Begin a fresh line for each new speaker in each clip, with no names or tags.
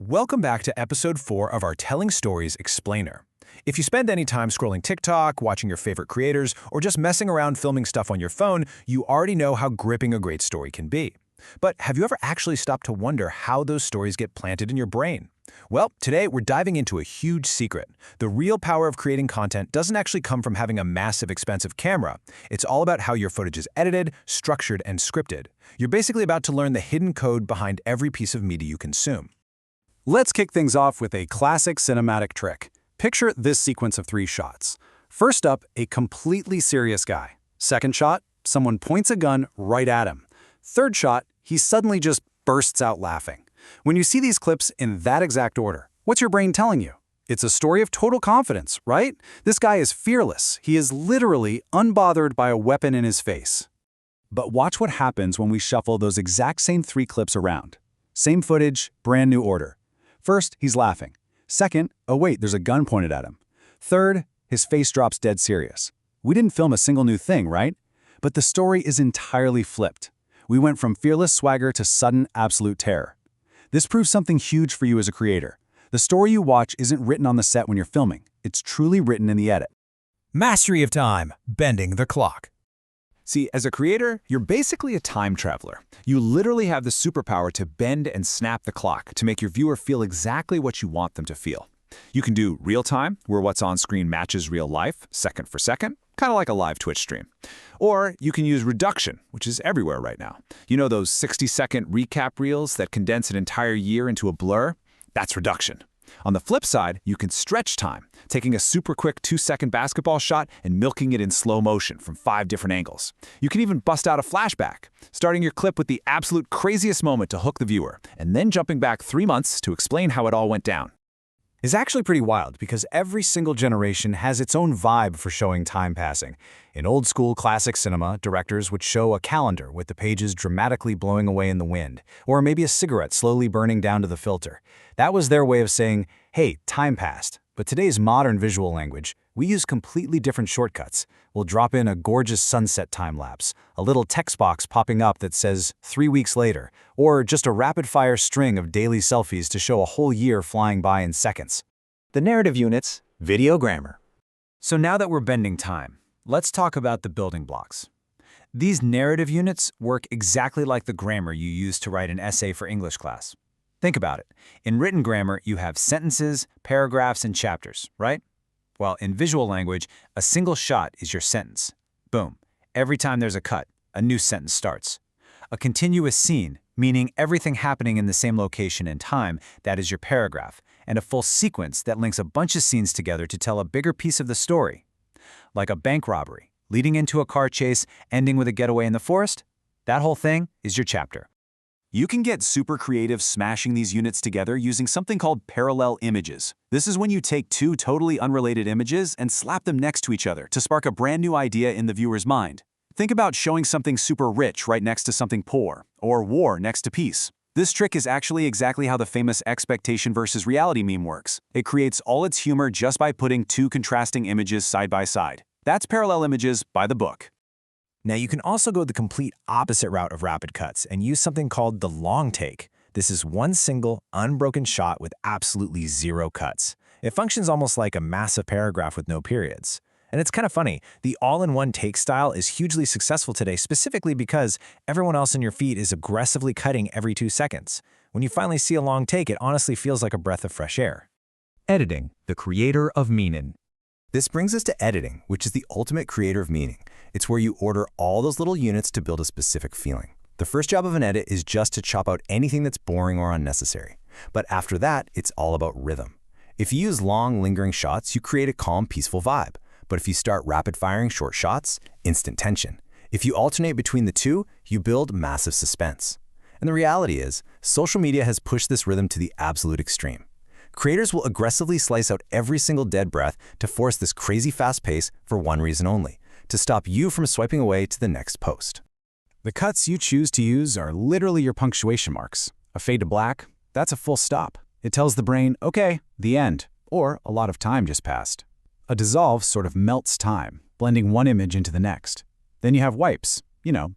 Welcome back to episode 4 of our Telling Stories Explainer. If you spend any time scrolling TikTok, watching your favorite creators, or just messing around filming stuff on your phone, you already know how gripping a great story can be. But have you ever actually stopped to wonder how those stories get planted in your brain? Well, today we're diving into a huge secret. The real power of creating content doesn't actually come from having a massive, expensive camera. It's all about how your footage is edited, structured, and scripted. You're basically about to learn the hidden code behind every piece of media you consume.
Let's kick things off with a classic cinematic trick. Picture this sequence of 3 shots. First up, a completely serious guy. Second shot, someone points a gun right at him. Third shot, he suddenly just bursts out laughing. When you see these clips in that exact order, what's your brain telling you? It's a story of total confidence, right? This guy is fearless. He is literally unbothered by a weapon in his face. But watch what happens when we shuffle those exact same 3 clips around. Same footage, brand new order. First, he's laughing. Second, oh wait, there's a gun pointed at him. Third, his face drops dead serious. We didn't film a single new thing, right? But the story is entirely flipped. We went from fearless swagger to sudden, absolute terror. This proves something huge for you as a creator. The story you watch isn't written on the set when you're filming. It's truly written in the edit.
Mastery of time, bending the clock.
See, as a creator, you're basically a time traveler. You literally have the superpower to bend and snap the clock to make your viewer feel exactly what you want them to feel. You can do real time, where what's on screen matches real life, second for second, kind of like a live Twitch stream. Or you can use reduction, which is everywhere right now. You know those 60-second recap reels that condense an entire year into a blur? That's reduction. On the flip side, you can stretch time, taking a super quick 2-second basketball shot and milking it in slow motion from 5 different angles. You can even bust out a flashback, starting your clip with the absolute craziest moment to hook the viewer, and then jumping back 3 months to explain how it all went down.
It's actually pretty wild because every single generation has its own vibe for showing time passing. In old-school classic cinema, directors would show a calendar with the pages dramatically blowing away in the wind, or maybe a cigarette slowly burning down to the filter. That was their way of saying, hey, time passed. But today's modern visual language, we use completely different shortcuts. We'll drop in a gorgeous sunset time-lapse, a little text box popping up that says 3 weeks later, or just a rapid-fire string of daily selfies to show a whole year flying by in seconds.
The narrative units, video grammar.
So now that we're bending time, let's talk about the building blocks. These narrative units work exactly like the grammar you use to write an essay for English class. Think about it. In written grammar, you have sentences, paragraphs, and chapters, right? Well, in visual language, a single shot is your sentence. Boom. Every time there's a cut, a new sentence starts. A continuous scene, meaning everything happening in the same location and time, that is your paragraph, and a full sequence that links a bunch of scenes together to tell a bigger piece of the story. Like a bank robbery, leading into a car chase, ending with a getaway in the forest, that whole thing is your chapter.
You can get super creative smashing these units together using something called parallel images. This is when you take 2 totally unrelated images and slap them next to each other to spark a brand new idea in the viewer's mind. Think about showing something super rich right next to something poor, or war next to peace. This trick is actually exactly how the famous expectation versus reality meme works. It creates all its humor just by putting 2 contrasting images side by side. That's parallel images by the book.
Now you can also go the complete opposite route of rapid cuts and use something called the long take. This is one single, unbroken shot with absolutely 0 cuts. It functions almost like a massive paragraph with no periods. And it's kind of funny, the all-in-one take style is hugely successful today specifically because everyone else in your feed is aggressively cutting every 2 seconds. When you finally see a long take, it honestly feels like a breath of fresh air.
Editing, the creator of meaning.
This brings us to editing, which is the ultimate creator of meaning. It's where you order all those little units to build a specific feeling. The first job of an edit is just to chop out anything that's boring or unnecessary. But after that, it's all about rhythm. If you use long, lingering shots, you create a calm, peaceful vibe. But if you start rapid-firing short shots, instant tension. If you alternate between the two, you build massive suspense. And the reality is, social media has pushed this rhythm to the absolute extreme. Creators will aggressively slice out every single dead breath to force this crazy fast pace for one reason only, to stop you from swiping away to the next post.
The cuts you choose to use are literally your punctuation marks. A fade to black, that's a full stop. It tells the brain, okay, the end, or a lot of time just passed. A dissolve sort of melts time, blending one image into the next. Then you have wipes,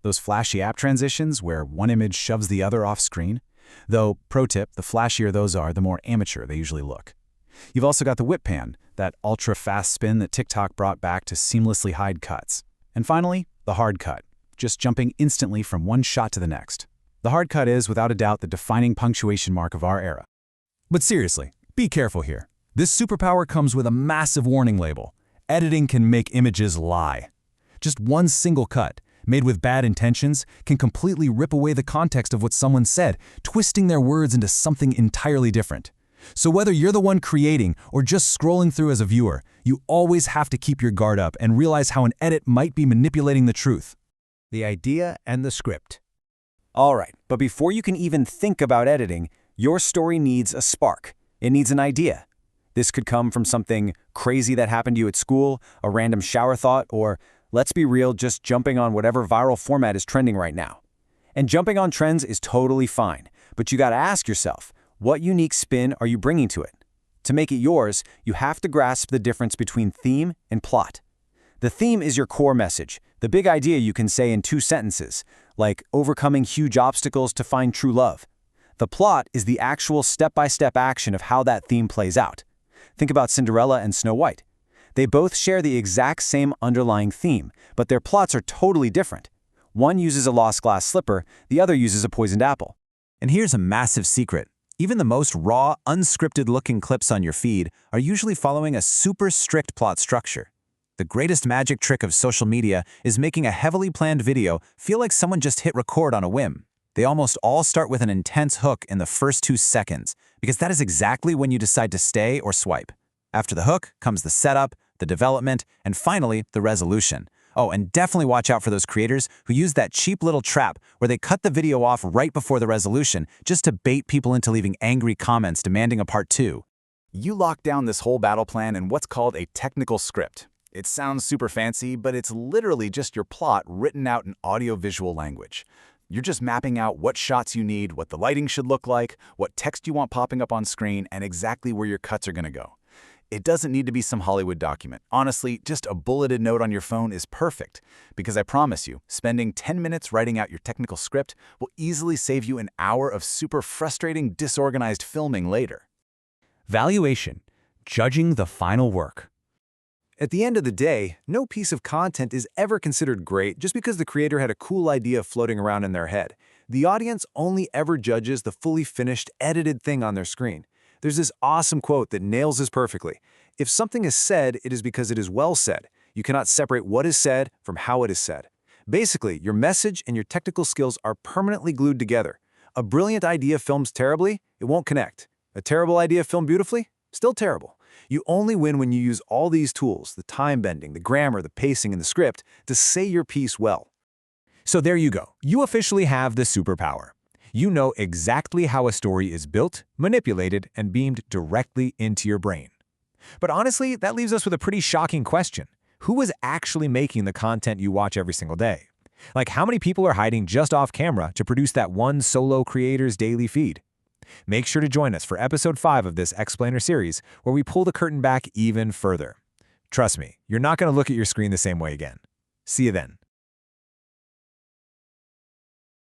those flashy app transitions where one image shoves the other off screen. Though, pro tip, the flashier those are, the more amateur they usually look. You've also got the whip pan, that ultra-fast spin that TikTok brought back to seamlessly hide cuts. And finally, the hard cut, just jumping instantly from one shot to the next. The hard cut is, without a doubt, the defining punctuation mark of our era. But seriously, be careful here. This superpower comes with a massive warning label. Editing can make images lie. Just one single cut, made with bad intentions, can completely rip away the context of what someone said, twisting their words into something entirely different. So whether you're the one creating or just scrolling through as a viewer, you always have to keep your guard up and realize how an edit might be manipulating the truth.
The idea and the script.
All right, but before you can even think about editing, your story needs a spark. It needs an idea. This could come from something crazy that happened to you at school, a random shower thought, or, let's be real, just jumping on whatever viral format is trending right now. And jumping on trends is totally fine, but you gotta ask yourself, what unique spin are you bringing to it? To make it yours, you have to grasp the difference between theme and plot. The theme is your core message, the big idea you can say in 2 sentences, like overcoming huge obstacles to find true love. The plot is the actual step-by-step action of how that theme plays out. Think about Cinderella and Snow White. They both share the exact same underlying theme, but their plots are totally different. One uses a lost glass slipper, the other uses a poisoned apple.
And here's a massive secret. Even the most raw, unscripted-looking clips on your feed are usually following a super strict plot structure. The greatest magic trick of social media is making a heavily planned video feel like someone just hit record on a whim. They almost all start with an intense hook in the first 2 seconds, because that is exactly when you decide to stay or swipe. After the hook comes the setup, the development, and finally, the resolution. Oh, and definitely watch out for those creators who use that cheap little trap where they cut the video off right before the resolution just to bait people into leaving angry comments demanding a part 2.
You lock down this whole battle plan in what's called a technical script. It sounds super fancy, but it's literally just your plot written out in audio-visual language. You're just mapping out what shots you need, what the lighting should look like, what text you want popping up on screen, and exactly where your cuts are going to go. It doesn't need to be some Hollywood document. Honestly, just a bulleted note on your phone is perfect, because I promise you, spending 10 minutes writing out your technical script will easily save you an hour of super frustrating, disorganized filming later.
Valuation. Judging the final work.
At the end of the day, no piece of content is ever considered great just because the creator had a cool idea floating around in their head. The audience only ever judges the fully finished, edited thing on their screen. There's this awesome quote that nails this perfectly. If something is said, it is because it is well said. You cannot separate what is said from how it is said. Basically, your message and your technical skills are permanently glued together. A brilliant idea filmed terribly, it won't connect. A terrible idea filmed beautifully, still terrible. You only win when you use all these tools, the time bending, the grammar, the pacing, and the script, to say your piece well.
So there you go. You officially have the superpower. You know exactly how a story is built, manipulated, and beamed directly into your brain. But honestly, that leaves us with a pretty shocking question. Who is actually making the content you watch every single day? Like, how many people are hiding just off camera to produce that one solo creator's daily feed? Make sure to join us for episode 5 of this Explainer series, where we pull the curtain back even further. Trust me, you're not going to look at your screen the same way again. See you then.